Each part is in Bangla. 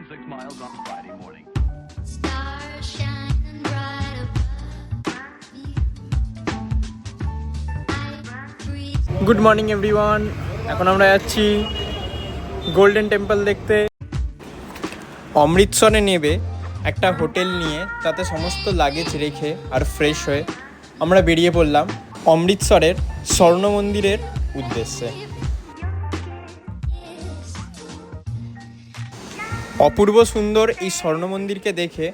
6 miles on Friday morning. Stars shining bright above me. Good morning everyone. এখন আমরা যাচ্ছি গোল্ডেন টেম্পল দেখতে। অমৃতসরে নেবে একটা হোটেল নিয়ে তাতে সমস্ত লাগেজ রেখে আর ফ্রেশ হয়ে আমরা বেরিয়ে পড়লাম অমৃতসরের স্বর্ণ মন্দিরের উদ্দেশ্যে। অপূর্ব সুন্দর এই স্বর্ণ মন্দিরকে দেখে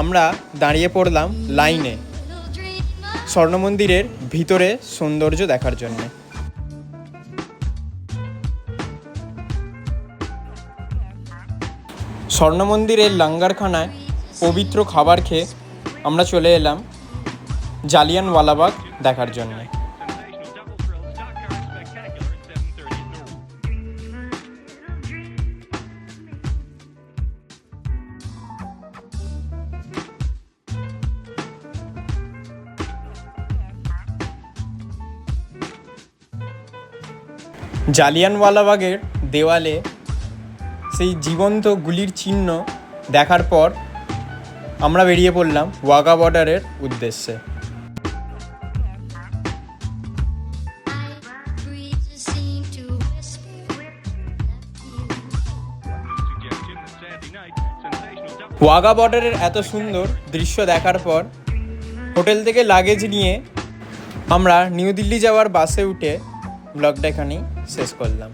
আমরা দাঁড়িয়ে পড়লাম লাইনে স্বর্ণ মন্দিরের ভিতরে সৌন্দর্য দেখার জন্য। স্বর্ণ মন্দিরের লঙ্গারখানায় পবিত্র খাবার খেয়ে আমরা চলে এলাম জালিয়ানওয়ালাবাগ দেখার জন্য। জালিয়ানওয়ালাবাগের দেওয়ালে সেই জীবন্ত গুলির চিহ্ন দেখার পর আমরা বেরিয়ে পড়লাম ওয়াঘা বর্ডারের উদ্দেশ্যে। ওয়াঘা বর্ডারের এত সুন্দর দৃশ্য দেখার পর হোটেল থেকে লাগেজ নিয়ে আমরা নিউ দিল্লি যাওয়ার বাসে উঠে ব্লগটা এখানেই শেষ করলাম।